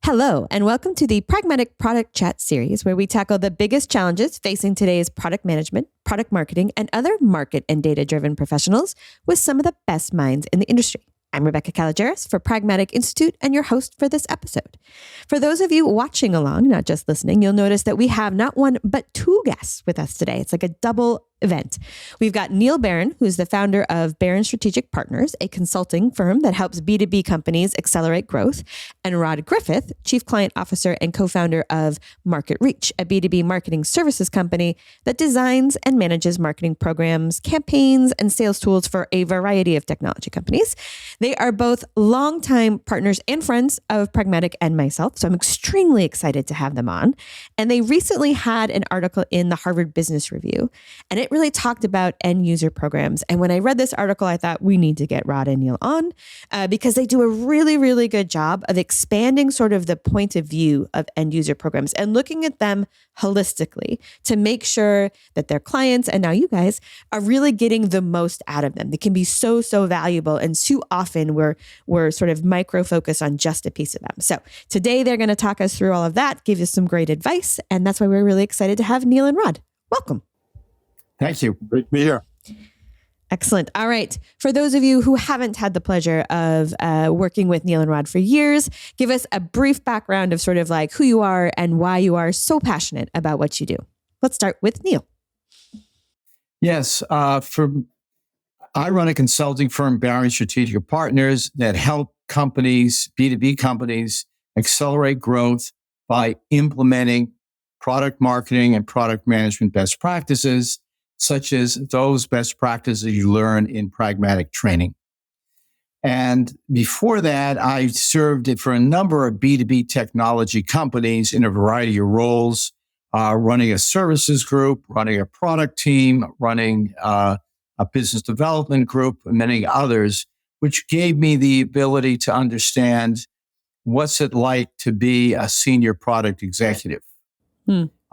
Hello, and welcome to the Pragmatic Product Chat series, where we tackle the biggest challenges facing today's product management, product marketing, and other market and data-driven professionals with some of the best minds in the industry. I'm Rebecca Calageras for Pragmatic Institute and your host for this episode. For those of you watching along, not just listening, you'll notice that we have not one, but two guests with us today. It's like a double event. We've got Neil Barron, who's the founder of Barron Strategic Partners, a consulting firm that helps B2B companies accelerate growth, and Rod Griffith, Chief Client Officer and co-founder of Market Reach, a B2B marketing services company that designs and manages marketing programs, campaigns, and sales tools for a variety of technology companies. They are both longtime partners and friends of Pragmatic and myself, so I'm extremely excited to have them on. And they recently had an article in the Harvard Business Review, and it really talked about end user programs. And when I read this article, I thought we need to get Rod and Neil on because they do a really, really good job of expanding sort of the point of view of end user programs and looking at them holistically to make sure that their clients and now you guys are really getting the most out of them. They can be so valuable, and too often we're sort of micro focused on just a piece of them. So today they're going to talk us through all of that, give us some great advice, and that's why we're really excited to have Neil and Rod. Welcome. Thank you. Great to be here. Excellent. All right. For those of you who haven't had the pleasure of working with Neil and Rod for years, give us a brief background of sort of like who you are and why you are so passionate about what you do. Let's start with Neil. Yes. I run a consulting firm, Barron Strategic Partners, that help companies, B2B companies, accelerate growth by implementing product marketing and product management best practices, such as those best practices you learn in pragmatic training. And before that, I served for a number of B2B technology companies in a variety of roles, running a services group, running a product team, running a business development group, and many others, which gave me the ability to understand what's it like to be a senior product executive.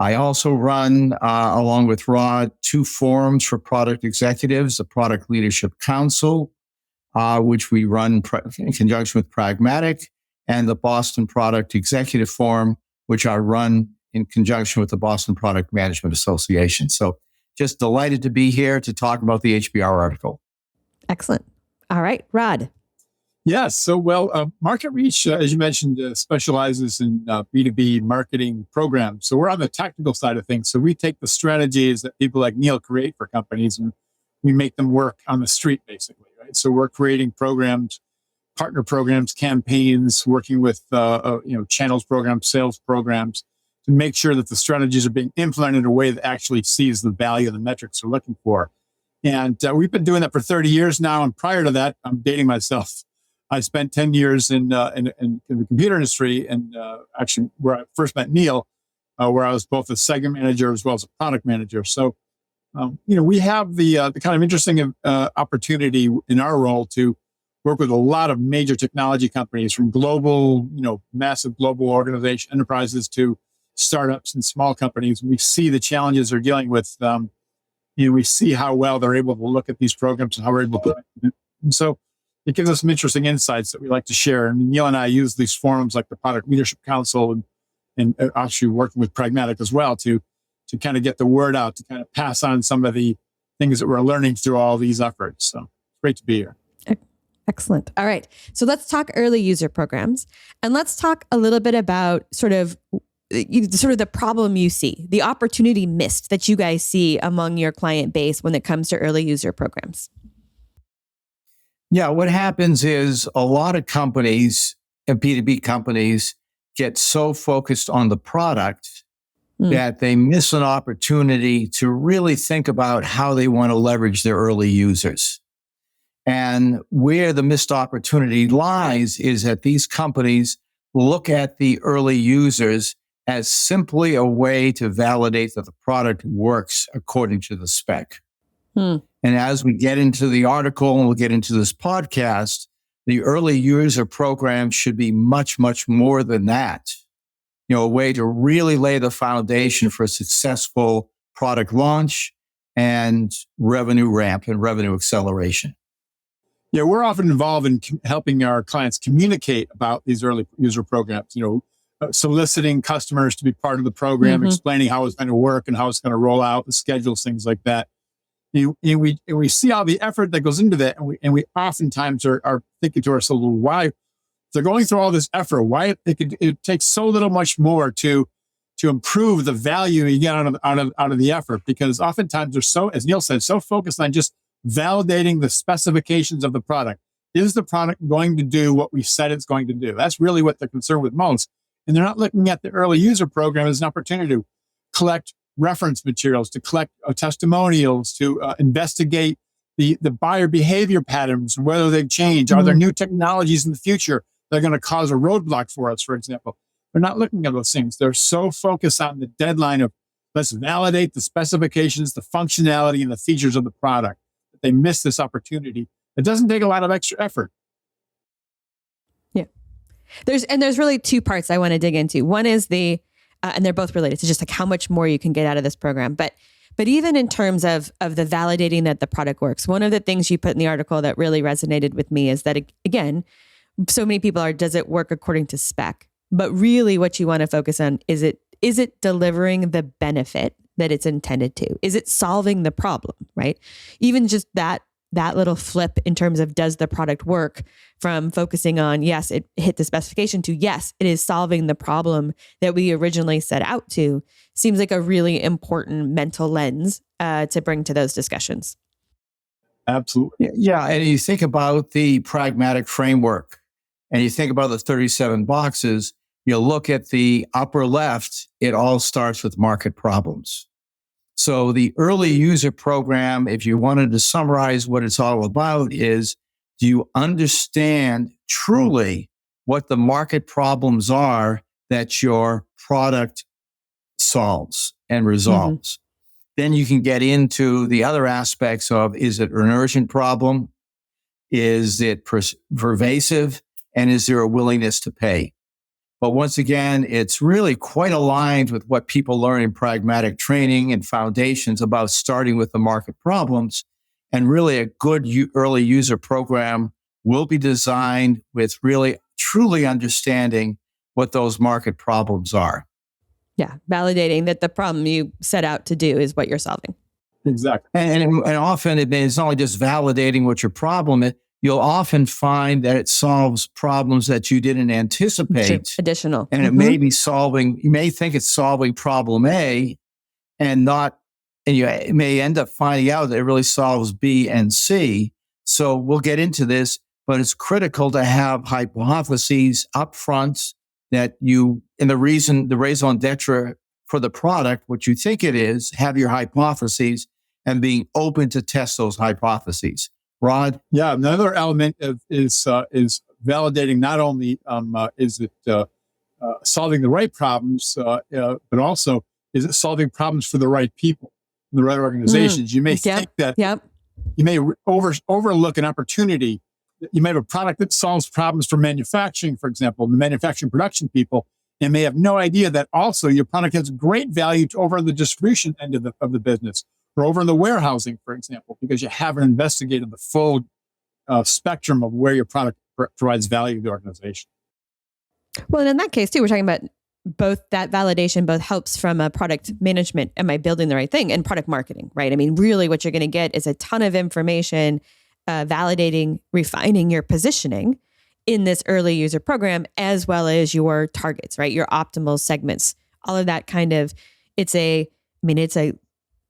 I also run, along with Rod, two forums for product executives, the Product Leadership Council, which we run in conjunction with Pragmatic, and the Boston Product Executive Forum, which I run in conjunction with the Boston Product Management Association. So just delighted to be here to talk about the HBR article. Excellent. All right, Rod. Yes. So, Market Reach, as you mentioned, specializes in B2B marketing programs. So we're on the technical side of things. So we take the strategies that people like Neil create for companies and we make them work on the street, basically, right? So we're creating programs, partner programs, campaigns, working with, channels programs, sales programs to make sure that the strategies are being implemented in a way that actually sees the value of the metrics we're looking for. And we've been doing that for 30 years now. And prior to that, I'm dating myself. I spent 10 years in the computer industry, and actually where I first met Neil, where I was both a segment manager as well as a product manager. So, we have the kind of interesting opportunity in our role to work with a lot of major technology companies, from global, massive global organization enterprises to startups and small companies. We see the challenges they're dealing with. We see how well they're able to look at these programs and how we're able to. And so it gives us some interesting insights that we like to share. And Neil and I use these forums like the Product Leadership Council and actually working with Pragmatic as well to kind of get the word out, to kind of pass on some of the things that we're learning through all these efforts. So it's great to be here. Excellent. All right. So let's talk early user programs, and let's talk a little bit about sort of the problem you see, the opportunity missed that you guys see among your client base when it comes to early user programs. Yeah, what happens is a lot of companies, B2B companies, get so focused on the product that they miss an opportunity to really think about how they want to leverage their early users. And where the missed opportunity lies is that these companies look at the early users as simply a way to validate that the product works according to the spec. And as we get into the article and we'll get into this podcast, the early user program should be much, much more than that. A way to really lay the foundation for a successful product launch and revenue ramp and revenue acceleration. Yeah, we're often involved in helping our clients communicate about these early user programs. soliciting customers to be part of the program, Mhm. explaining how it's going to work and how it's going to roll out, the schedules, things like that. We see all the effort that goes into that, and we oftentimes are thinking to ourselves, well, why they're going through all this effort? Why it takes so little much more to improve the value you get out of the effort? Because oftentimes they're so, as Neil said, so focused on just validating the specifications of the product. Is the product going to do what we said it's going to do? That's really what they're concerned with most. And they're not looking at the early user program as an opportunity to collect reference materials, to collect testimonials, to investigate the buyer behavior patterns, whether they've changed. Are there new technologies in the future that are going to cause a roadblock for us, for example? They're not looking at those things. They're so focused on the deadline of let's validate the specifications, the functionality, and the features of the product that they miss this opportunity. It doesn't take a lot of extra effort. Yeah. There's really two parts I want to dig into. One is and they're both related to just like how much more you can get out of this program. But even in terms of the validating that the product works, one of the things you put in the article that really resonated with me is that, again, so many people does it work according to spec? But really what you want to focus on is it delivering the benefit that it's intended to? Is it solving the problem, right? Even just that little flip in terms of does the product work, from focusing on, yes, it hit the specification, to yes, it is solving the problem that we originally set out to, seems like a really important mental lens to bring to those discussions. Absolutely. Yeah. And you think about the pragmatic framework and you think about the 37 boxes, you look at the upper left, it all starts with market problems. So the early user program, if you wanted to summarize what it's all about, is do you understand truly what the market problems are that your product solves and resolves? Then you can get into the other aspects of, is it an urgent problem? Is it pervasive? And is there a willingness to pay? But once again, it's really quite aligned with what people learn in pragmatic training and foundations about starting with the market problems. And really a good early user program will be designed with really truly understanding what those market problems are. Yeah, validating that the problem you set out to do is what you're solving. Exactly. And often it's not only just validating what your problem is, you'll often find that it solves problems that you didn't anticipate. Additional. And it may be solving, you may think it's solving problem A and you may end up finding out that it really solves B and C. So we'll get into this, but it's critical to have hypotheses up front that the raison d'etre for the product, what you think it is, have your hypotheses and being open to test those hypotheses. Rod? Yeah, another element is validating not only is it solving the right problems, but also is it solving problems for the right people, the right organizations. You may think that you may overlook an opportunity. You may have a product that solves problems for manufacturing, for example, the manufacturing production people, and may have no idea that also your product has great value over the distribution end of the business, or over in the warehousing, for example, because you haven't investigated the full spectrum of where your product provides value to the organization. Well, and in that case, too, we're talking about both that validation both helps from a product management, am I building the right thing, and product marketing, right? I mean, really what you're going to get is a ton of information validating, refining your positioning in this early user program, as well as your targets, right? Your optimal segments, all of that kind of,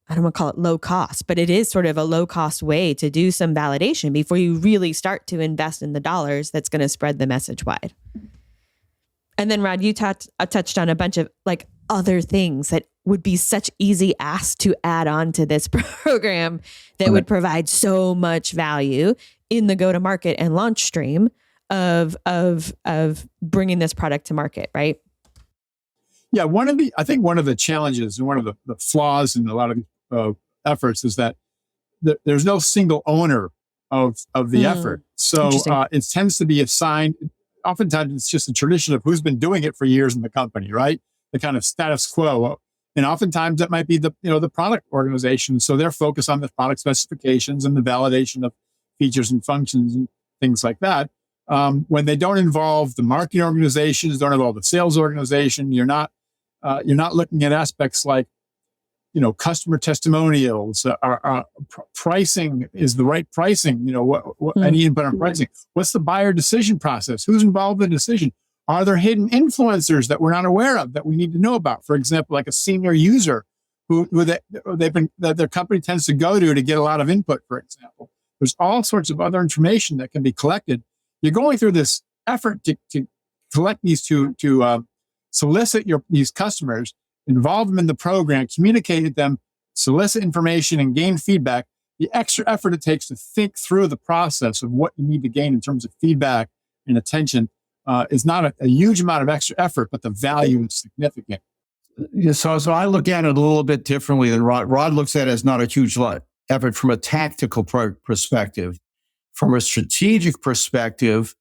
I don't want to call it low cost, but it is sort of a low cost way to do some validation before you really start to invest in the dollars that's going to spread the message wide. And then Rod, you touched on a bunch of like other things that would be such easy asks to add on to this program that would provide so much value in the go-to-market and launch stream of bringing this product to market, right? Yeah, I think one of the challenges and one of the flaws in a lot of efforts is that there's no single owner of the effort. So it tends to be assigned. Oftentimes it's just a tradition of who's been doing it for years in the company, right? The kind of status quo. And oftentimes that might be the product organization. So they're focused on the product specifications and the validation of features and functions and things like that. when they don't involve the marketing organizations, don't involve the sales organization. You're not looking at aspects like, customer testimonials, pricing is the right pricing. Any input on pricing. What's the buyer decision process? Who's involved in the decision? Are there hidden influencers that we're not aware of that we need to know about? For example, like a senior user who that their company tends to go to get a lot of input, for example. There's all sorts of other information that can be collected. You're going through this effort to collect these, to solicit these customers, involve them in the program, communicate with them, solicit information, and gain feedback. The extra effort it takes to think through the process of what you need to gain in terms of feedback and attention is not a huge amount of extra effort, but the value is significant. Yeah, so I look at it a little bit differently than Rod. Rod looks at it as not a huge effort from a tactical perspective. From a strategic perspective,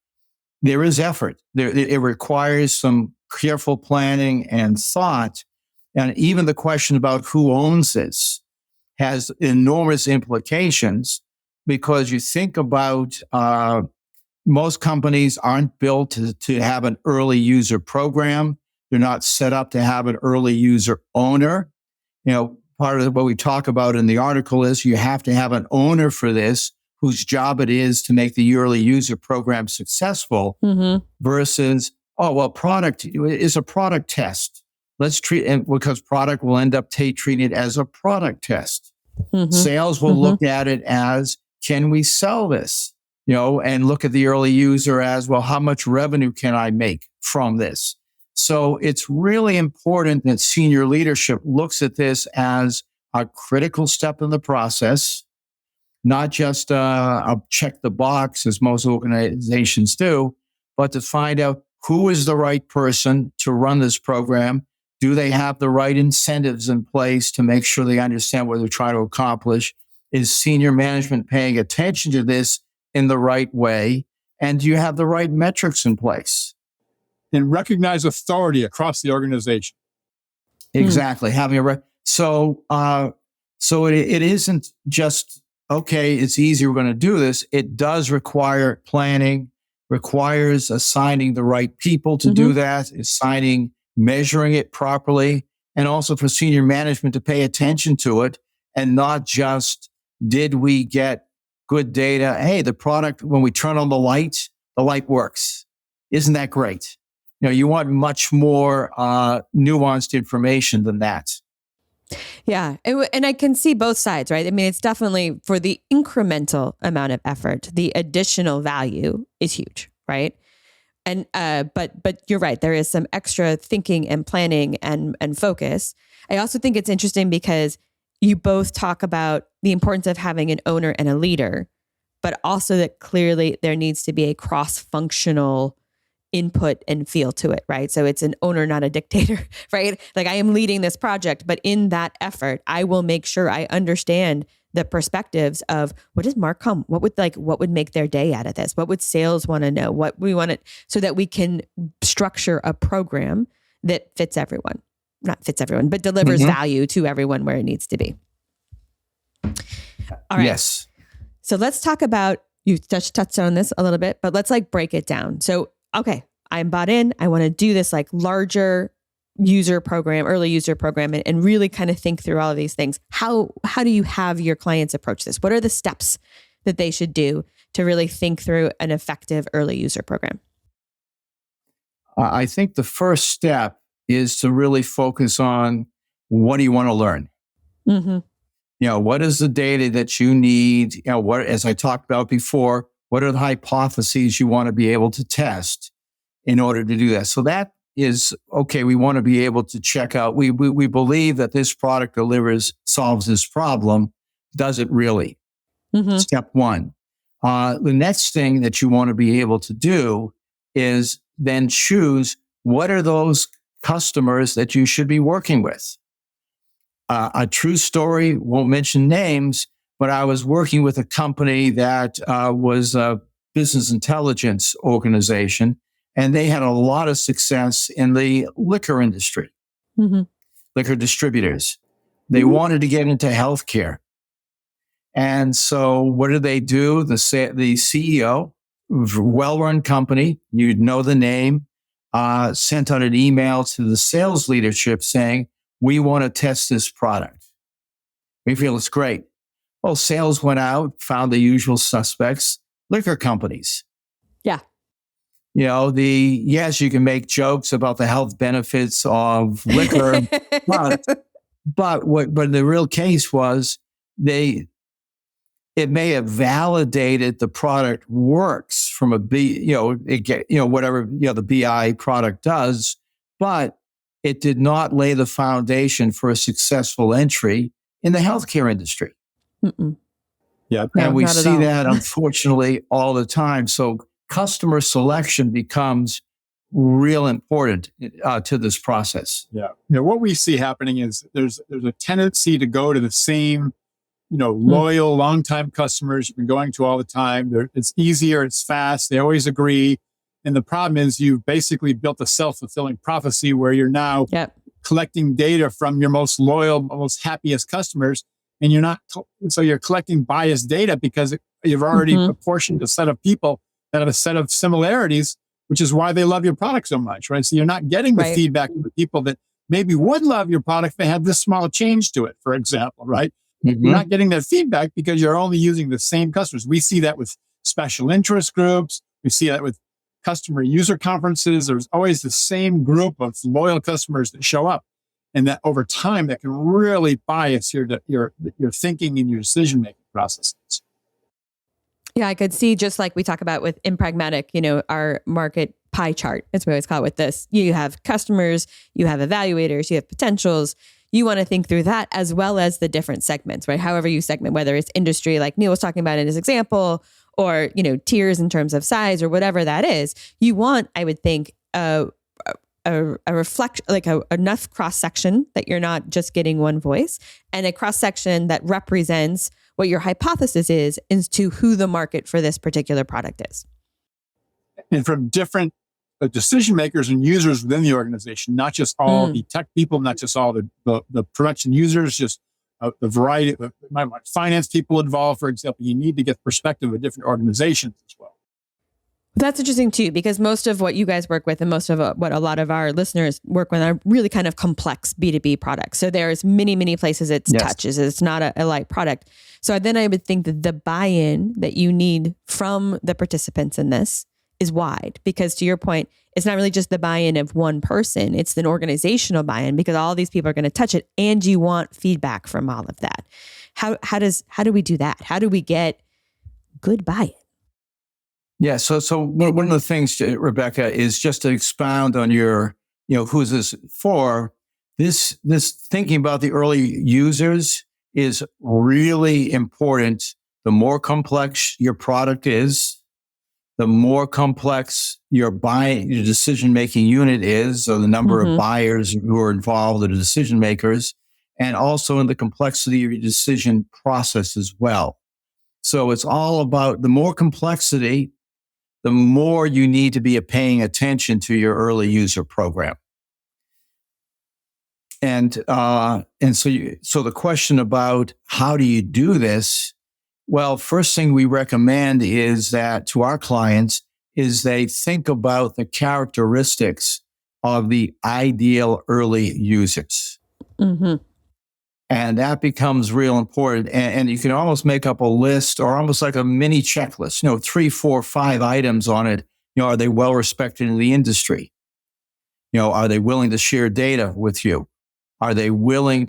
there is effort. It requires some careful planning and thought. And even the question about who owns this has enormous implications, because you think about most companies aren't built to have an early user program. They're not set up to have an early user owner. Part of what we talk about in the article is you have to have an owner for this, whose job it is to make the early user program successful, versus, product is a product test. Let's treat it, because product will end up treating it as a product test. Sales will look at it as, can we sell this? And look at the early user as, well, how much revenue can I make from this? So it's really important that senior leadership looks at this as a critical step in the process, not just a check the box as most organizations do, but to find out who is the right person to run this program. Do they have the right incentives in place to make sure they understand what they're trying to accomplish? Is senior management paying attention to this in the right way? And do you have the right metrics in place? And recognize authority across the organization. Exactly. So it isn't just, okay, it's easy, we're going to do this. It does require planning, requires assigning the right people to do that, measuring it properly, and also for senior management to pay attention to it, and not just, did we get good data? Hey, the product, when we turn on the light works. Isn't that great? You want much more nuanced information than that. Yeah. And I can see both sides, right? I mean, it's definitely for the incremental amount of effort, the additional value is huge, right? And but you're right. There is some extra thinking and planning and focus. I also think it's interesting because you both talk about the importance of having an owner and a leader, but also that clearly there needs to be a cross-functional input and feel to it, right? So it's an owner, not a dictator, right? Like, I am leading this project, but in that effort, I will make sure I understand the perspectives of, what does Marcom, what would make their day out of this? What would sales want to know? What we want it, so that we can structure a program that fits everyone, not fits everyone, but delivers value to everyone where it needs to be. All right. Yes. So let's talk about, you touched on this a little bit, but let's break it down. So, okay, I'm bought in. I want to do this larger user program, early user program, and really kind of think through all of these things. How do you have your clients approach this? What are the steps that they should do to really think through an effective early user program? I think the first step is to really focus on, what do you want to learn? What is the data that you need? What, as I talked about before, what are the hypotheses you want to be able to test in order to do that? So that is, okay, we want to be able to check out, we believe that this product solves this problem. Does it really? Step one. The next thing that you want to be able to do is then choose, what are those customers that you should be working with? A true story, won't mention names, but I was working with a company that was a business intelligence organization, and they had a lot of success in the liquor industry, liquor distributors. They wanted to get into healthcare. And so what did they do? The CEO well-run company, you'd know the name, sent out an email to the sales leadership saying, we want to test this product. We feel it's great. Well, sales went out, found the usual suspects, liquor companies. Yeah. Yes, you can make jokes about the health benefits of liquor, but the real case was it may have validated the product works from a whatever the BI product does, but it did not lay the foundation for a successful entry in the healthcare industry. Mm-mm. Yeah, and we see that unfortunately all the time. So customer selection becomes real important to this process. Yeah, what we see happening is there's a tendency to go to the same loyal, longtime customers you've been going to all the time. It's easier, it's fast, they always agree. And the problem is you've basically built a self-fulfilling prophecy where you're now collecting data from your most loyal, most happiest customers. And you're collecting biased data because you've already apportioned a set of people that have a set of similarities, which is why they love your product so much, right? So you're not getting the feedback from the people that maybe would love your product if they had this small change to it, for example, right? Mm-hmm. You're not getting that feedback because you're only using the same customers. We see that with special interest groups. We see that with customer user conferences. There's always the same group of loyal customers that show up. And that over time, that can really bias your thinking and your decision-making processes. Yeah, I could see, just like we talk about with Impragmatic, our market pie chart, as we always call it with this. You have customers, you have evaluators, you have potentials. You want to think through that as well as the different segments, right? However you segment, whether it's industry, like Neil was talking about in his example, or, tiers in terms of size or whatever that is. You want, I would think, a reflection, like enough cross-section that you're not just getting one voice, and a cross-section that represents what your hypothesis is to who the market for this particular product is. And from different decision makers and users within the organization, not just all the tech people, not just all the production users, just the variety of finance people involved, for example. You need to get perspective of different organizations as well. That's interesting too, because most of what you guys work with and most of what a lot of our listeners work with are really kind of complex B2B products. So there's many, many places it touches. It's not a light product. So then I would think that the buy-in that you need from the participants in this is wide, because to your point, it's not really just the buy-in of one person. It's an organizational buy-in, because all these people are going to touch it, and you want feedback from all of that. How do we do that? How do we get good buy-in? Yeah. So one of the things, Rebecca, is just to expound on your, who's this for? This thinking about the early users is really important. The more complex your product is, the more complex your decision-making unit is, or the number of buyers who are involved, or the decision makers, and also in the complexity of your decision process as well. So it's all about the more complexity, the more you need to be paying attention to your early user program. And so the question about how do you do this? Well, first thing we recommend is that to our clients is they think about the characteristics of the ideal early users. Mm-hmm. And that becomes real important. And you can almost make up a list, or almost like a mini checklist, 3, 4, 5 items on it. Are they well respected in the industry? Are they willing to share data with you? Are they willing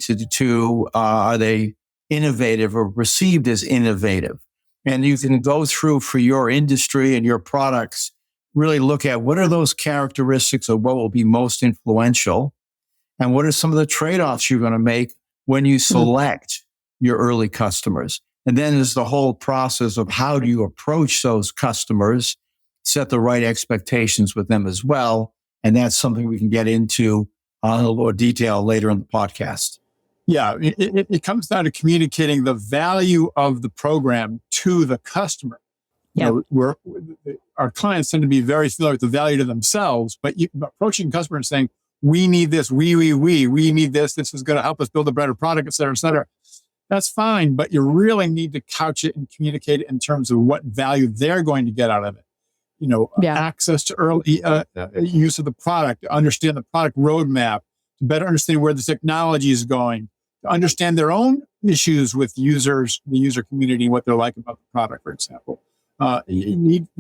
are they innovative or perceived as innovative? And you can go through for your industry and your products, really look at what are those characteristics of what will be most influential, and what are some of the trade-offs you're going to make when you select your early customers. And then there's the whole process of how do you approach those customers, set the right expectations with them as well. And that's something we can get into in a little more detail later in the podcast. Yeah, it comes down to communicating the value of the program to the customer. Yeah. Our clients tend to be very familiar with the value to themselves, but approaching customers and saying, we need this, we need this is going to help us build a better product, et cetera, et cetera. That's fine, but you really need to couch it and communicate it in terms of what value they're going to get out of it. access to early use of the product, to understand the product roadmap, to better understand where the technology is going, to understand their own issues with users, the user community, what they're like about the product, for example. They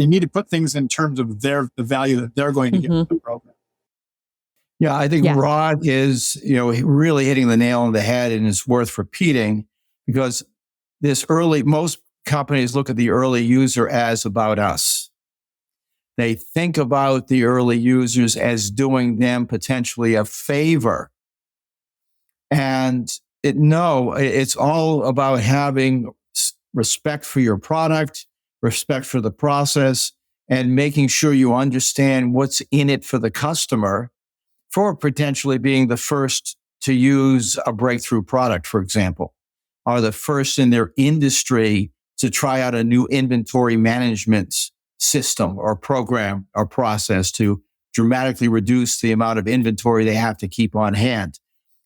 need to put things in terms of the value that they're going to get with the program. Yeah, I think Rod is, really hitting the nail on the head, and it's worth repeating because most companies look at the early user as about us. They think about the early users as doing them potentially a favor. And it's all about having respect for your product, respect for the process, and making sure you understand what's in it for the customer for potentially being the first to use a breakthrough product, for example, or the first in their industry to try out a new inventory management system or program or process to dramatically reduce the amount of inventory they have to keep on hand.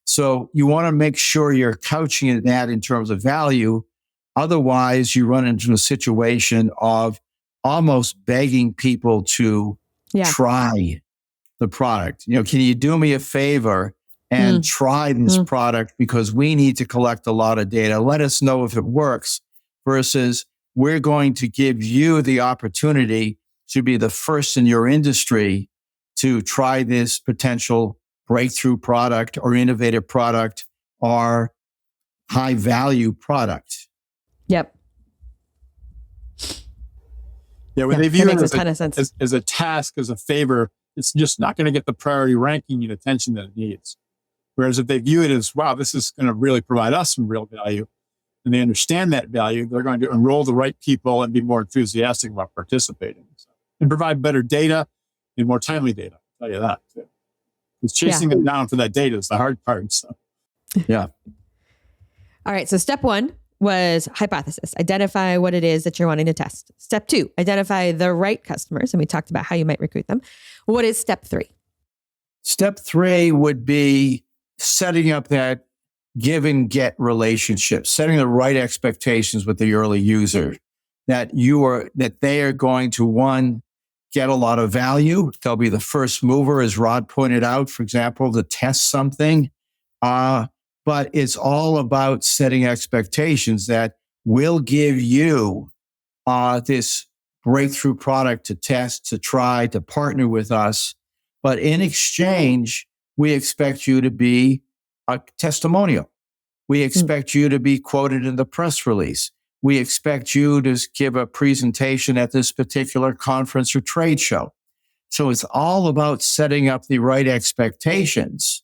So you want to make sure you're couching that in terms of value. Otherwise, you run into a situation of almost begging people to try the product. Can you do me a favor and try this product because we need to collect a lot of data. Let us know if it works versus we're going to give you the opportunity to be the first in your industry to try this potential breakthrough product or innovative product or high value product. Yep. Yeah, when they view it as a task, as a favor, it's just not going to get the priority ranking and attention that it needs. Whereas if they view it as, wow, this is going to really provide us some real value, and they understand that value, they're going to enroll the right people and be more enthusiastic about participating. And provide better data and more timely data. I'll tell you that. Because chasing them down for that data is the hard part. So. Yeah. All right. So step 1 was hypothesis. Identify what it is that you're wanting to test. Step 2, identify the right customers. And we talked about how you might recruit them. What is step 3? Step 3 would be setting up that give and get relationship, setting the right expectations with the early user that they are going to, one, get a lot of value. They'll be the first mover, as Rod pointed out, for example, to test something. But it's all about setting expectations that we'll give you this breakthrough product to test, to try, to partner with us. But in exchange, we expect you to be a testimonial. We expect you to be quoted in the press release. We expect you to give a presentation at this particular conference or trade show. So it's all about setting up the right expectations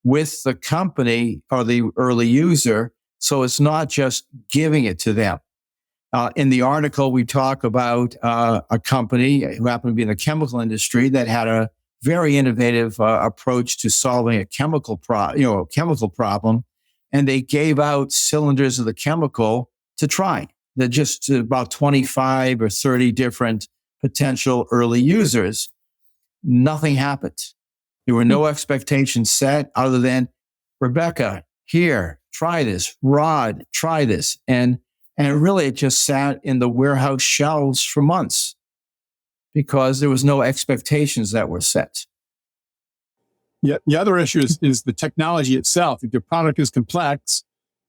with the company or the early user. So it's not just giving it to them. In the article, we talk about a company who happened to be in the chemical industry that had a very innovative approach to solving a chemical problem. And they gave out cylinders of the chemical to try. They're just about 25 or 30 different potential early users. Nothing happened. There were no expectations set other than, Rebecca, here, try this. Rod, try this. And really it just sat in the warehouse shelves for months because there was no expectations that were set. Yeah, the other issue is the technology itself. If your product is complex,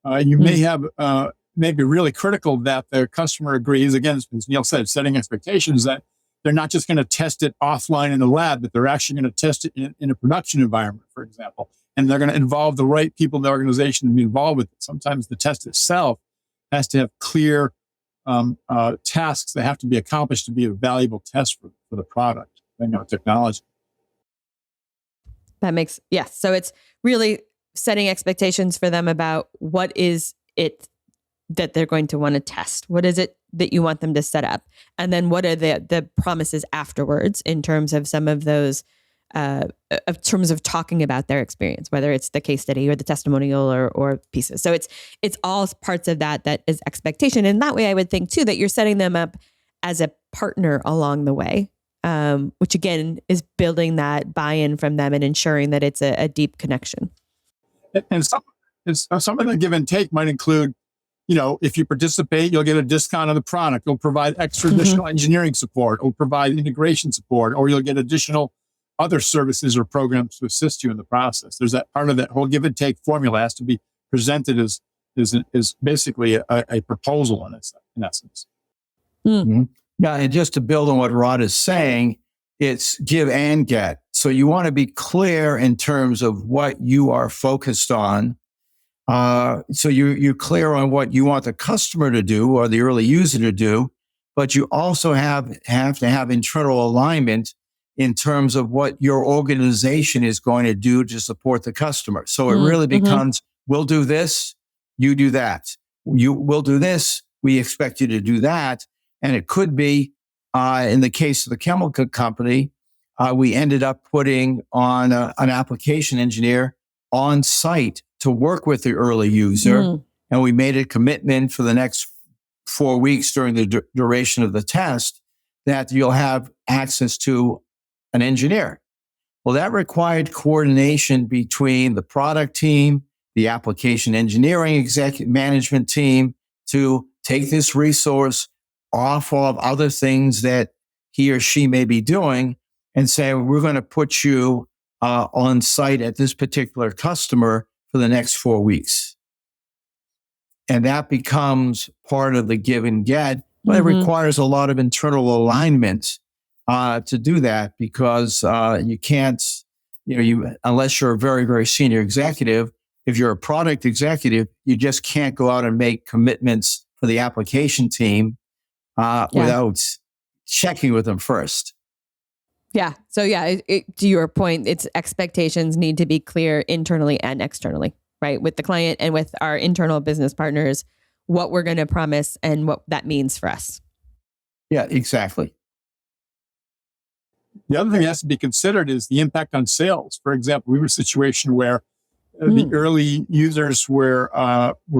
you may be really critical that the customer agrees. Again, as Neil said, setting expectations that they're not just going to test it offline in the lab, but they're actually going to test it in a production environment, for example. And they're going to involve the right people in the organization to be involved with it. Sometimes the test itself has to have clear tasks that have to be accomplished to be a valuable test for the product, technology. That makes, yes. So it's really setting expectations for them about what is it that they're going to want to test. What is it that you want them to set up? And then what are the promises afterwards in terms of some of those, terms of talking about their experience, whether it's the case study or the testimonial or pieces. So it's all parts of that is expectation. And that way I would think too, that you're setting them up as a partner along the way. Which again is building that buy-in from them and ensuring that it's a deep connection. And some of the give and take might include, if you participate, you'll get a discount on the product. It'll provide extra additional engineering support, or provide integration support, or you'll get additional other services or programs to assist you in the process. There's that part of that whole give and take formula has to be presented as basically a proposal in essence. Mm-hmm. Yeah, and just to build on what Rod is saying, it's give and get. So you want to be clear in terms of what you are focused on. So you're clear on what you want the customer to do or the early user to do, but you also have to have internal alignment in terms of what your organization is going to do to support the customer. So it really becomes, we'll do this, you do that. You will do this, we expect you to do that. And it could be, in the case of the chemical company, we ended up putting on an application engineer on site to work with the early user. And we made a commitment for the next 4 weeks during the duration of the test that you'll have access to an engineer. Well, that required coordination between the product team, the application engineering executive management team to take this resource off of other things that he or she may be doing and say, we're going to put you on site at this particular customer for the next 4 weeks. And that becomes part of the give and get, but it requires a lot of internal alignment to do that, because you can't, unless you're a very, very senior executive, if you're a product executive, you just can't go out and make commitments for the application team without checking with them first. Yeah. So to your point, it's expectations need to be clear internally and externally, right? With the client and with our internal business partners, what we're going to promise and what that means for us. Yeah, exactly. The other thing that has to be considered is the impact on sales. For example, we were in a situation where the early users were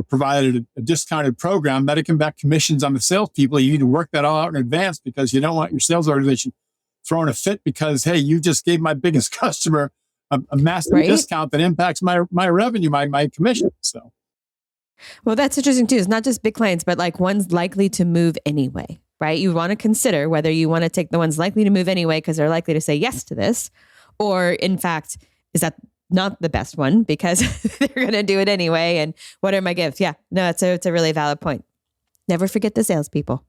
provided a discounted program, that it can back commissions on the salespeople. You need to work that all out in advance, because you don't want your sales organization throwing a fit because, hey, you just gave my biggest customer a massive discount that impacts my revenue, my commission. So, well, that's interesting too. It's not just big clients, but like ones likely to move anyway, right? You want to consider whether you want to take the ones likely to move anyway because they're likely to say yes to this, or in fact, is that not the best one because they're going to do it anyway? And what are my gifts? Yeah, no, it's a really valid point. Never forget the salespeople.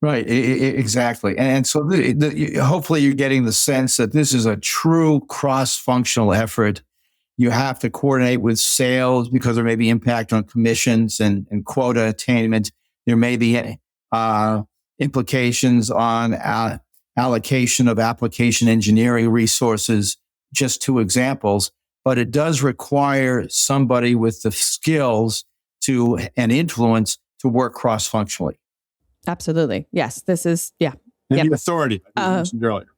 Right, exactly. And so hopefully you're getting the sense that this is a true cross-functional effort. You have to coordinate with sales because there may be impact on commissions and quota attainment. There may be implications on allocation of application engineering resources, just 2 examples. But it does require somebody with the skills and influence to work cross-functionally. Absolutely. Yes. This is, And the authority I mentioned earlier.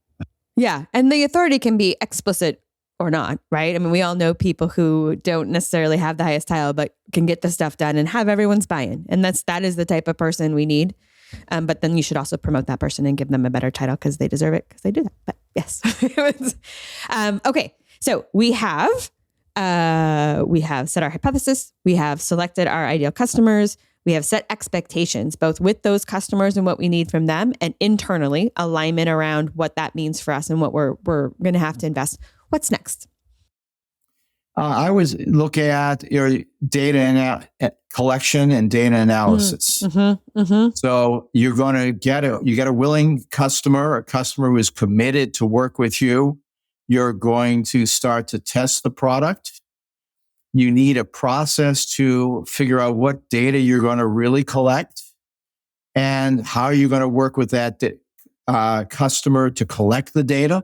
Yeah. And the authority can be explicit or not, right? I mean, we all know people who don't necessarily have the highest title, but can get the stuff done and have everyone's buy-in. And that is the type of person we need. But then you should also promote that person and give them a better title because they deserve it, because they do that. But yes. Okay. So we have set our hypothesis. We have selected our ideal customers. We have set expectations, both with those customers and what we need from them, and internally alignment around what that means for us and what we're going to have to invest. What's next? I was looking at your data collection and data analysis. So you're going to get a willing customer, a customer who is committed to work with you. You're going to start to test the product. You need a process to figure out what data you're going to really collect and how you're going to work with that customer to collect the data.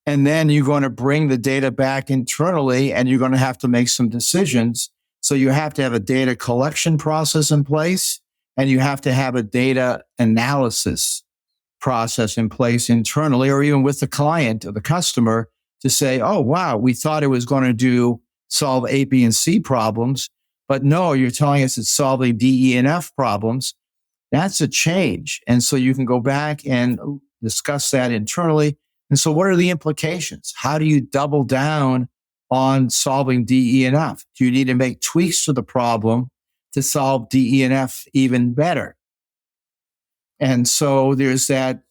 And then you're going to bring the data back internally and you're going to have to make some decisions. So you have to have a data collection process in place, and you have to have a data analysis process in place internally, or even with the client or the customer, to say, oh, wow, we thought it was going to solve A, B, and C problems, but no, you're telling us it's solving D, E, and F problems. That's a change. And so you can go back and discuss that internally. And so what are the implications? How do you double down on solving D, E, and F? Do you need to make tweaks to the problem to solve D, E, and F even better. And so there's that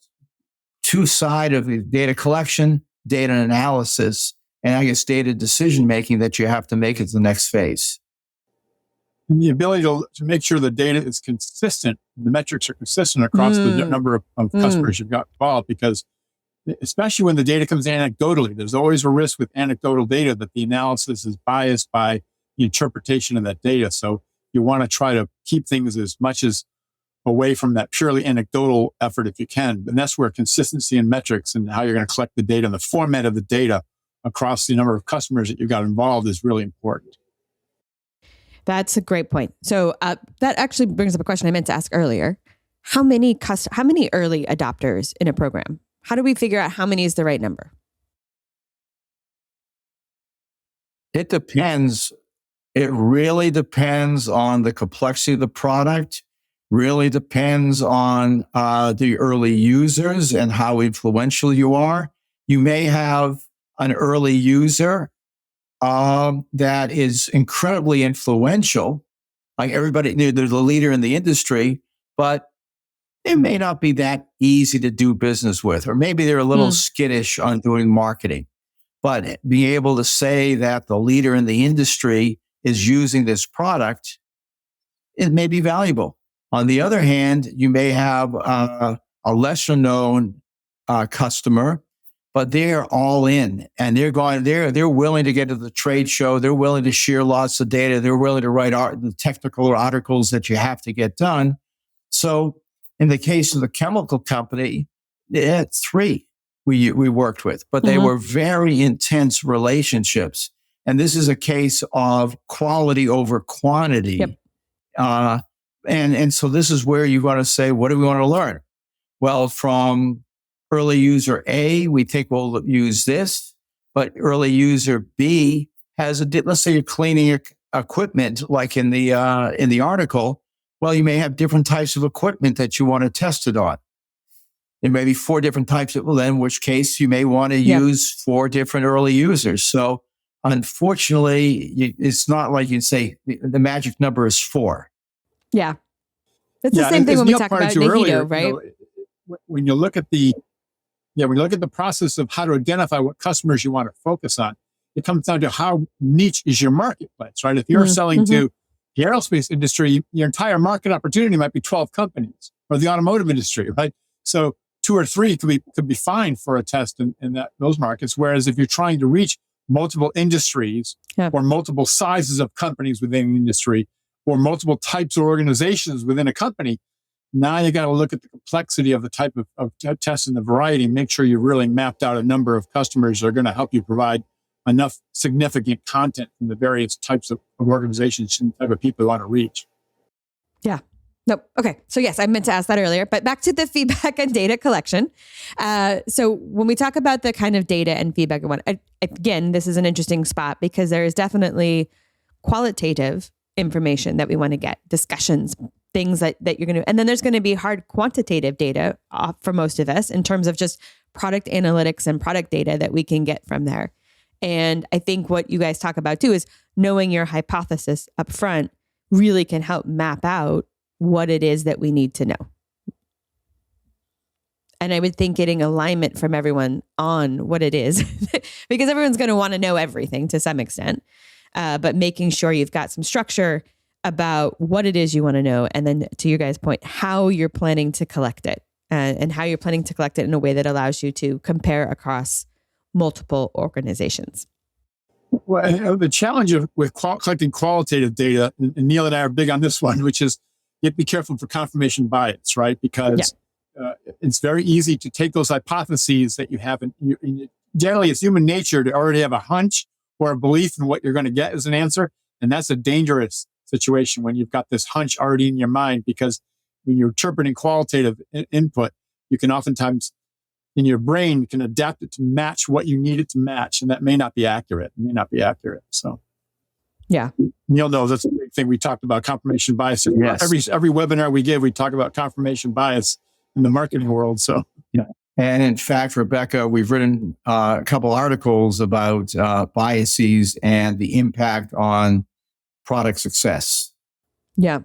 two side of the data collection, data analysis, and I guess data decision making that you have to make at the next phase. And the ability to make sure the data is consistent, the metrics are consistent across the number of customers you've got involved, because especially when the data comes anecdotally, there's always a risk with anecdotal data that the analysis is biased by the interpretation of that data. So you want to try to keep things as much as away from that purely anecdotal effort if you can. And that's where consistency in metrics and how you're going to collect the data and the format of the data across the number of customers that you've got involved is really important. That's a great point. So that actually brings up a question I meant to ask earlier. How many early adopters in a program? How do we figure out how many is the right number? It depends. It really depends on the complexity of the product, really depends on the early users and how influential you are. You may have an early user that is incredibly influential, like everybody, they're the leader in the industry, but it may not be that easy to do business with, or maybe they're a little skittish on doing marketing. But being able to say that the leader in the industry is using this product, it may be valuable. On the other hand, you may have a lesser known customer, but they're all in and they're willing to get to the trade show. They're willing to share lots of data. They're willing to write the technical articles that you have to get done. So in the case of the chemical company, it's 3 we worked with, but they were very intense relationships. And this is a case of quality over quantity. Yep. And so this is where you want to say, what do we want to learn? Well, from early user A, we think we'll use this, but early user B has let's say you're cleaning equipment, like in the article. Well, you may have different types of equipment that you want to test it on. There may be 4 different types in which case you may want to use 4 different early users. So unfortunately, it's not like you say the magic number is 4. Yeah. It's the same thing when we talk about Nahito, right? When you look at the process of how to identify what customers you want to focus on, it comes down to how niche is your marketplace, right? If you're selling to the aerospace industry, your entire market opportunity might be 12 companies, or the automotive industry, right? So 2 or 3 could be fine for a test in those markets. Whereas if you're trying to reach multiple industries or multiple sizes of companies within the industry, or multiple types of organizations within a company, now you got to look at the complexity of the type of test and the variety, and make sure you really mapped out a number of customers that are going to help you provide enough significant content from the various types of organizations and type of people you want to reach. Yeah. Nope. Okay. So yes, I meant to ask that earlier, but back to the feedback and data collection. So when we talk about the kind of data and feedback, again, this is an interesting spot because there is definitely qualitative information that we want to get, discussions, things that you're going to, and then there's going to be hard quantitative data for most of us in terms of just product analytics and product data that we can get from there. And I think what you guys talk about too is knowing your hypothesis up front really can help map out what it is that we need to know. And I would think getting alignment from everyone on what it is, because everyone's going to want to know everything to some extent, but making sure you've got some structure about what it is you want to know. And then to your guys' point, how you're planning to collect it and how you're planning to collect it in a way that allows you to compare across multiple organizations. Well, the challenge with collecting qualitative data, and Neil and I are big on this one, which is you have to be careful for confirmation bias, right? Because it's very easy to take those hypotheses that you have. Generally, it's human nature to already have a hunch or a belief in what you're going to get as an answer. And that's a dangerous situation when you've got this hunch already in your mind, because when you're interpreting qualitative input, you can oftentimes, in your brain, you can adapt it to match what you need it to match. And that may not be accurate. So, yeah. Neil knows that's a big thing. We talked about confirmation bias. Yes. Every webinar we give, we talk about confirmation bias in the marketing world. So, yeah. And in fact, Rebecca, we've written a couple articles about biases and the impact on product success. Yeah,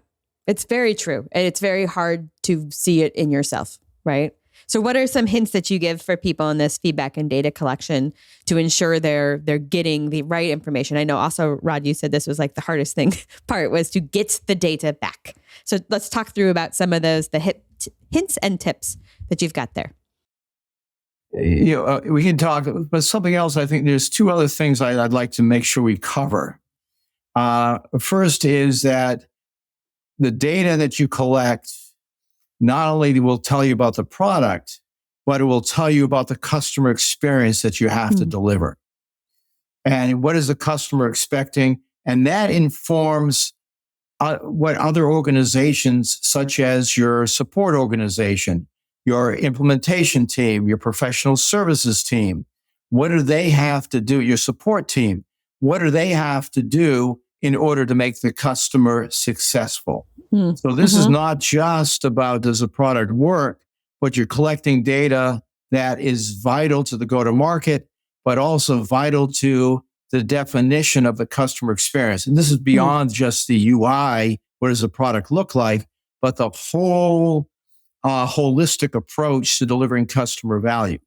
it's very true. And it's very hard to see it in yourself, right? So what are some hints that you give for people in this feedback and data collection to ensure they're getting the right information? I know also, Rod, you said this was like the hardest thing part was to get the data back. So let's talk through about some of those, the hints and tips that you've got there. We can talk, but something else, I think there's two other things I'd like to make sure we cover. First is that the data that you collect not only will tell you about the product, but it will tell you about the customer experience that you have to deliver. And what is the customer expecting? And that informs what other organizations, such as your support organization, your implementation team, your professional services team, what do they have to do? Your support team, what do they have to do in order to make the customer successful? So this is not just about does the product work, but you're collecting data that is vital to the go-to-market, but also vital to the definition of the customer experience. And this is beyond just the UI, what does the product look like, but the whole holistic approach to delivering customer value.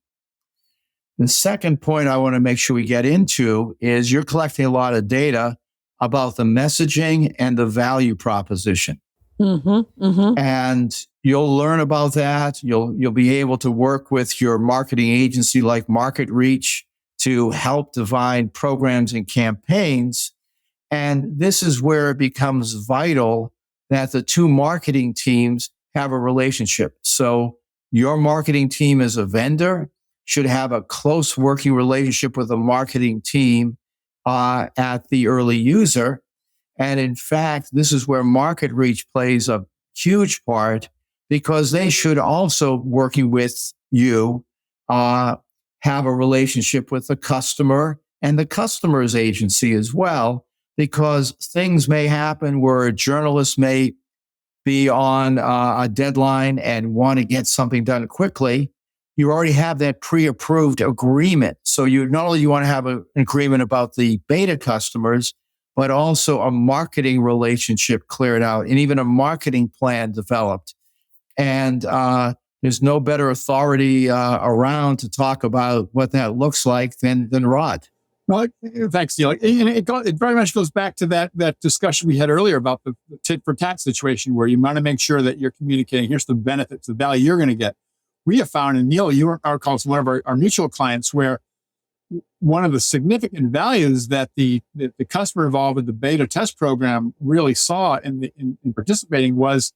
The second point I want to make sure we get into is you're collecting a lot of data about the messaging and the value proposition. And you'll learn about that. You'll be able to work with your marketing agency like Market Reach to help define programs and campaigns. And this is where it becomes vital that the two marketing teams have a relationship. So your marketing team as a vendor should have a close working relationship with the marketing team at the early user. And in fact, this is where Market Reach plays a huge part because they should also, working with you, have a relationship with the customer and the customer's agency as well, because things may happen where a journalist may be on a deadline and want to get something done quickly. You already have that pre-approved agreement. So you not only want to have an agreement about the beta customers, but also a marketing relationship cleared out and even a marketing plan developed. And there's no better authority around to talk about what that looks like than Rod. Well, thanks, Neil. And it very much goes back to that discussion we had earlier about the tit for tat situation where you want to make sure that you're communicating, here's the benefits, the value you're going to get. We have found, and Neil, you are called one of our mutual clients, where one of the significant values that the customer involved with the beta test program really saw in participating was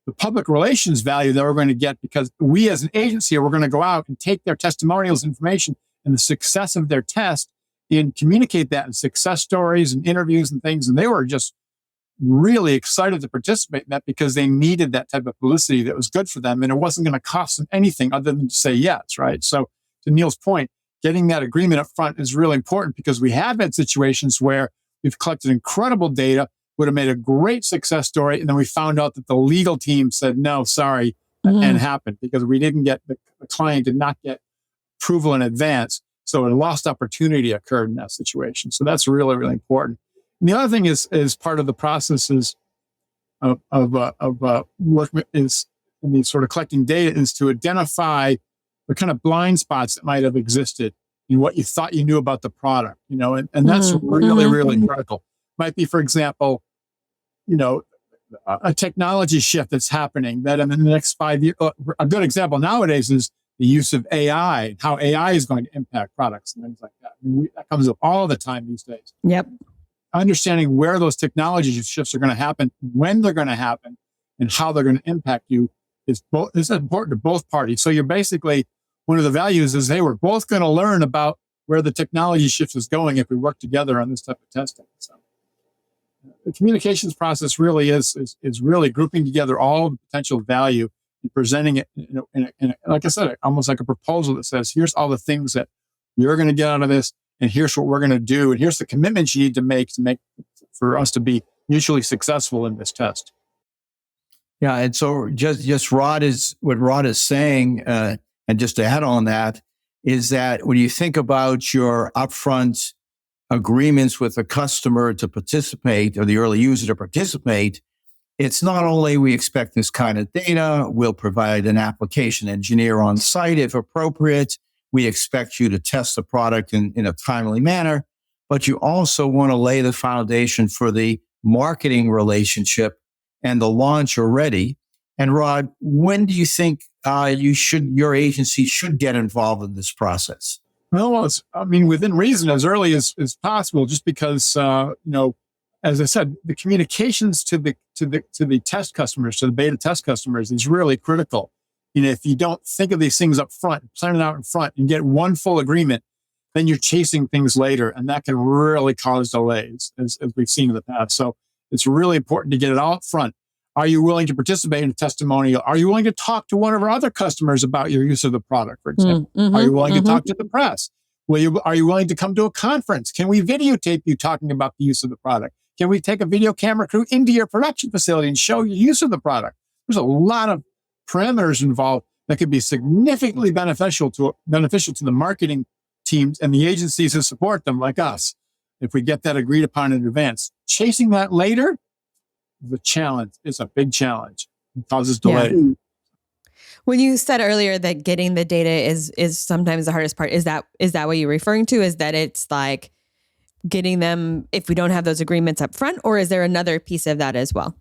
the public relations value that we're going to get, because we as an agency are going to go out and take their testimonials information and the success of their test and communicate that in success stories and interviews and things. And they were just really excited to participate in that because they needed that type of publicity that was good for them. And it wasn't going to cost them anything other than to say yes, right? So to Neil's point, getting that agreement up front is really important because we have had situations where we've collected incredible data, would have made a great success story. And then we found out that the legal team said, no, sorry, and happened because we didn't get, the client did not get approval in advance. So a lost opportunity occurred in that situation. So that's really, really important. And the other thing is part of the processes of work is in the sort of collecting data is to identify the kind of blind spots that might have existed in what you thought you knew about the product, and that's really, really critical. Might be, for example, a technology shift that's happening that in the next 5 years, a good example nowadays is the use of AI, and how AI is going to impact products and things like that. That comes up all the time these days. Yep. Understanding where those technology shifts are going to happen, when they're going to happen, and how they're going to impact you is important to both parties. So you're basically, one of the values is, hey, we're both going to learn about where the technology shift is going if we work together on this type of testing. So the communications process really is really grouping together all of the potential value and presenting it in like I said, almost like a proposal that says, here's all the things that you're going to get out of this, and here's what we're going to do, and here's the commitments you need to make for us to be mutually successful in this test. Yeah, and so just what Rod is saying, and just to add on that, is that when you think about your upfront agreements with the customer to participate or the early user to participate, it's not only we expect this kind of data, we'll provide an application engineer on site if appropriate. We expect you to test the product in a timely manner, but you also want to lay the foundation for the marketing relationship and the launch already. And Rod, when do you think your agency should get involved in this process? Well, within reason, as early as possible, just because, as I said, the communications to the test customers, to the beta test customers is really critical. If you don't think of these things up front, plan it out in front and get one full agreement, then you're chasing things later. And that can really cause delays, as we've seen in the past. So it's really important to get it all up front. Are you willing to participate in a testimonial? Are you willing to talk to one of our other customers about your use of the product, for example? Are you willing to talk to the press? Are you willing to come to a conference? Can we videotape you talking about the use of the product? Can we take a video camera crew into your production facility and show you use of the product? There's a lot of parameters involved that could be significantly beneficial to the marketing teams and the agencies who support them, like us, if we get that agreed upon in advance. Chasing that later, the challenge is a big challenge. It causes delay. Yeah. When you said earlier that getting the data is sometimes the hardest part, is that what you're referring to? Is that it's like getting them if we don't have those agreements up front, or is there another piece of that as well?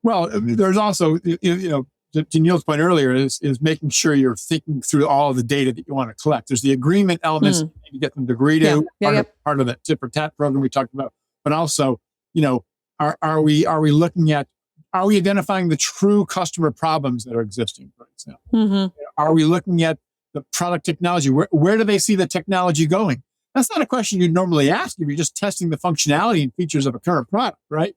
Well, there's also, to Neil's point earlier, is making sure you're thinking through all of the data that you want to collect. There's the agreement elements to get them to agree to, part of that tip or tat program we talked about, but also, are we identifying the true customer problems that are existing, for example? Are we looking at the product technology? Where do they see the technology going? That's not a question you'd normally ask if you're just testing the functionality and features of a current product, right?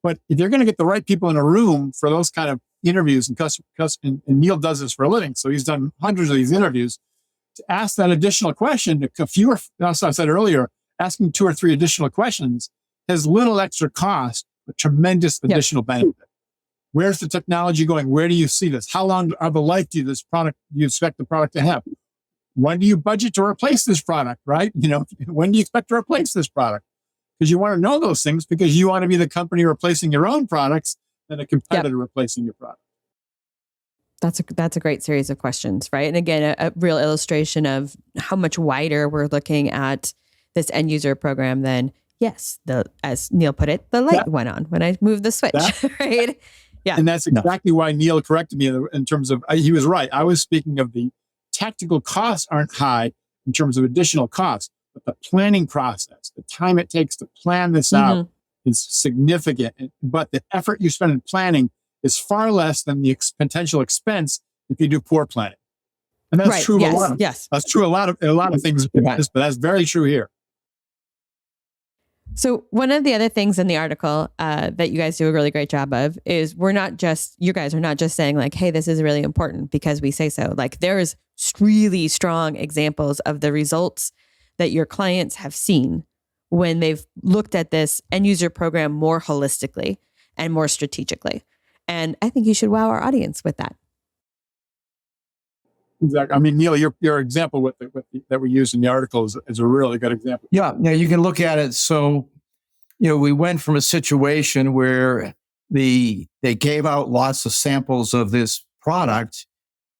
But if you're going to get the right people in a room for those kind of interviews, and Neil does this for a living, so he's done hundreds of these interviews, to ask that additional question, as I said earlier, asking 2 or 3 additional questions has little extra cost, but tremendous additional benefit. Where's the technology going? Where do you see this? How long of a life do you expect the product to have? When do you budget to replace this product, right? When do you expect to replace this product? Because you want to know those things because you want to be the company replacing your own products than a competitor replacing your product. That's a great series of questions, right? And again, a real illustration of how much wider we're looking at this end user program than, yes, as Neil put it, the light went on when I moved the switch, right? Yeah. And that's exactly why Neil corrected me in terms of, he was right. I was speaking of the tactical costs aren't high in terms of additional costs, but the planning process, the time it takes to plan this out is significant. But the effort you spend in planning is far less than the potential expense if you do poor planning. And that's true of a lot of, that's true a lot of things, but that's very true here. So one of the other things in the article that you guys do a really great job of is you guys are not just saying like, hey, this is really important because we say so. Like there's really strong examples of the results that your clients have seen when they've looked at this end user program more holistically and more strategically. And I think you should wow our audience with that. Exactly. I mean, Neil, your example that we use in the article is a really good example. Yeah, you can look at it. So, we went from a situation where they gave out lots of samples of this product.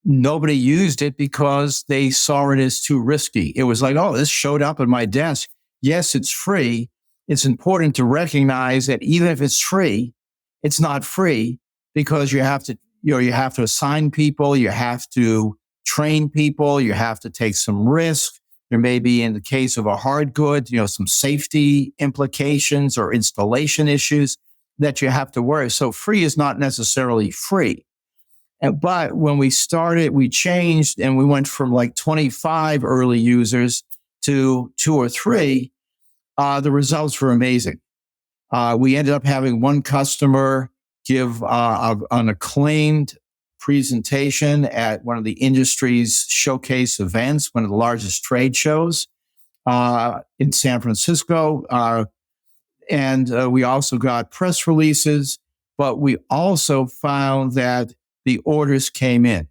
Nobody used it because they saw it as too risky. It was like, oh, this showed up at my desk. Yes, it's free. It's important to recognize that even if it's free, it's not free because you have to assign people, you have to train people, you have to take some risk. There may be, in the case of a hard good, some safety implications or installation issues that you have to worry. So free is not necessarily free. But when we started, we changed and we went from like 25 early users to 2 or 3. The results were amazing. We ended up having one customer give an acclaimed presentation at one of the industry's showcase events, one of the largest trade shows in San Francisco. And we also got press releases, but we also found that the orders came in.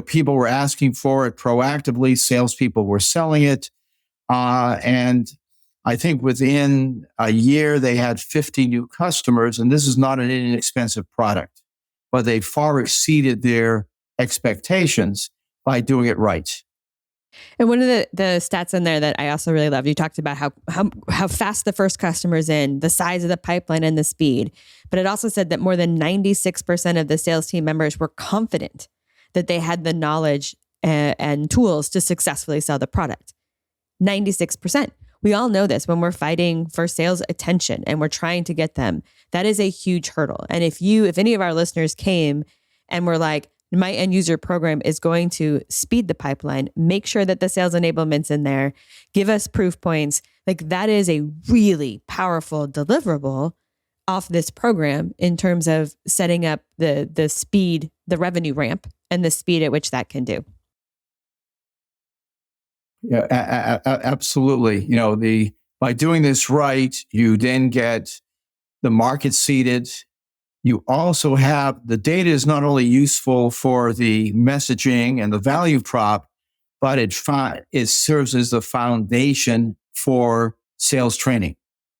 People were asking for it proactively. Salespeople were selling it. And I think within a year, they had 50 new customers, and this is not an inexpensive product, but they far exceeded their expectations by doing it right. And one of the stats in there that I also really loved, you talked about how fast the first customer's in, the size of the pipeline and the speed. But it also said that more than 96% of the sales team members were confident that they had the knowledge and tools to successfully sell the product. 96%. We all know this when we're fighting for sales attention and we're trying to get them. That is a huge hurdle. And if any of our listeners came and were like, my end user program is going to speed the pipeline, make sure that the sales enablement's in there, give us proof points, like that is a really powerful deliverable off this program in terms of setting up the speed, the revenue ramp, and the speed at which that can do. Yeah, absolutely. By doing this right, you then get the market seated. You also have the data is not only useful for the messaging and the value prop, but it serves as the foundation for sales training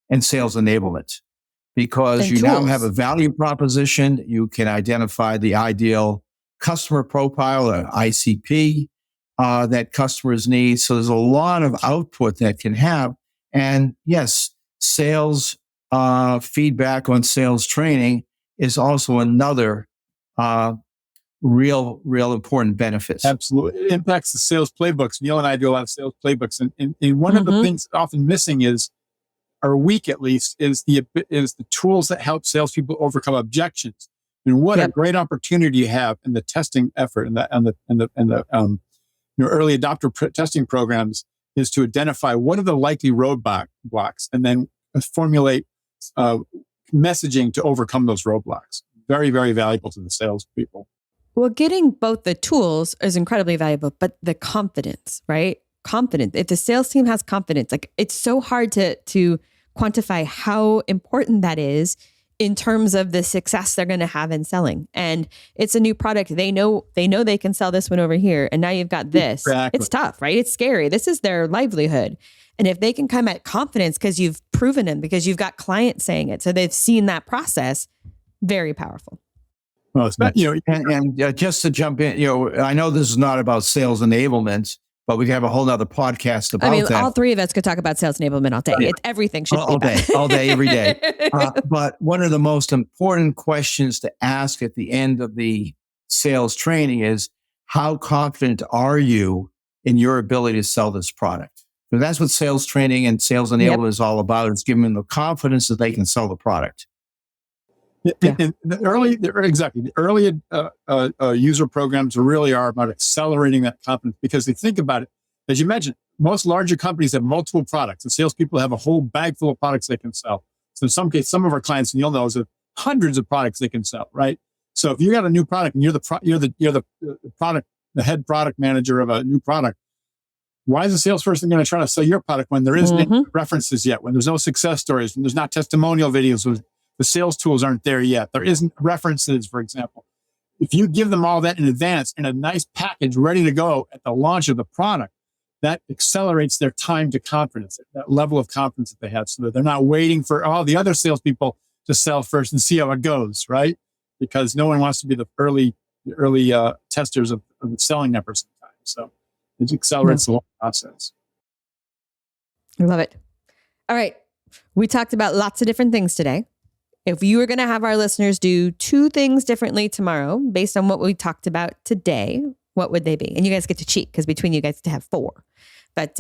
and sales enablement. Because and you tools. Now have a value proposition, you can identify the ideal customer profile, or ICP, that customers need. So there's a lot of output that can have. And yes, sales feedback on sales training is also another real important benefit. Absolutely. It impacts the sales playbooks. Neil and I do a lot of sales playbooks. And one of the things often missing is, or weak at least, is the tools that help salespeople overcome objections. And what a great opportunity you have in the testing effort and the early adopter testing programs is to identify what are the likely roadblocks and then formulate messaging to overcome those roadblocks. Very, very valuable to the salespeople. Well, getting both the tools is incredibly valuable, but the confidence, right? Confidence. If the sales team has confidence, like it's so hard to quantify how important that is in terms of the success they're going to have in selling. And it's a new product. They know they can sell this one over here. And now you've got this. Exactly. It's tough, right? It's scary. This is their livelihood. And if they can come at confidence because you've proven it, because you've got clients saying it, so they've seen that process, very powerful. Well, and just to jump in, I know this is not about sales enablement, but we have a whole nother podcast about that. All three of us could talk about sales enablement all day. Everything should be all day, every day. But one of the most important questions to ask at the end of the sales training is, how confident are you in your ability to sell this product? So that's what sales training and sales enablement is all about. It's giving them the confidence that they can sell the product. And the early user programs really are about accelerating that confidence, because they think about it. As you mentioned, most larger companies have multiple products, and salespeople have a whole bag full of products they can sell. So in some cases, some of our clients, and you'll know, have hundreds of products they can sell, right? So if you got a new product and you're the head product manager of a new product, why is a salesperson going to try to sell your product when there isn't any references yet, when there's no success stories, when there's not testimonial videos, when the sales tools aren't there yet, there isn't references, for example. If you give them all that in advance in a nice package ready to go at the launch of the product, that accelerates their time to confidence, that level of confidence that they have, so that they're not waiting for all the other salespeople to sell first and see how it goes, right? Because no one wants to be the early testers of the selling number sometimes. So it accelerates the whole process. I love it. All right. We talked about lots of different things today. If you were going to have our listeners do 2 things differently tomorrow, based on what we talked about today, what would they be? And you guys get to cheat, because between you guys get to have 4. But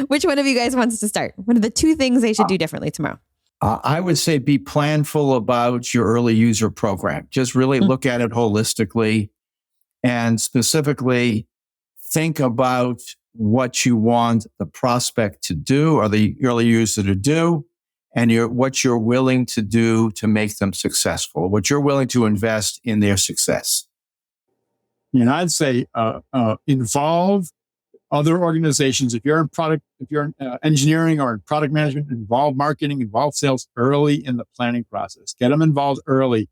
which one of you guys wants to start? What are the 2 things they should do differently tomorrow? I would say be planful about your early user program. Just really look at it holistically, and specifically think about what you want the prospect to do or the early user to do, and what you're willing to do to make them successful, what you're willing to invest in their success. I'd say involve other organizations. If you're in engineering or in product management, involve marketing, involve sales early in the planning process. Get them involved early.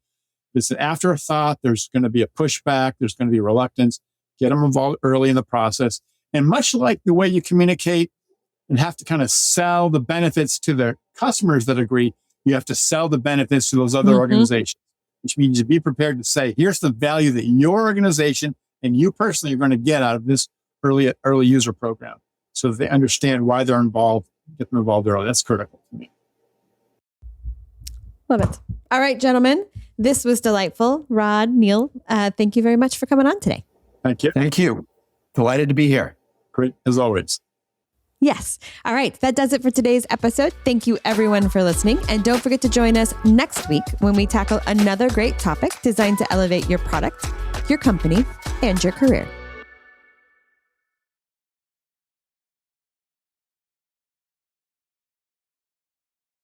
It's an afterthought. There's going to be a pushback. There's going to be reluctance. Get them involved early in the process. And much like the way you communicate and have to kind of sell the benefits to their customers that agree. You have to sell the benefits to those other organizations, which means you be prepared to say, here's the value that your organization and you personally are going to get out of this early user program, so that they understand why they're involved, get them involved early. That's critical to me. Love it. All right, gentlemen, this was delightful. Rod, Neil, thank you very much for coming on today. Thank you. Thank you. Delighted to be here. Great, as always. Yes. All right. That does it for today's episode. Thank you everyone for listening. And don't forget to join us next week when we tackle another great topic designed to elevate your product, your company, and your career.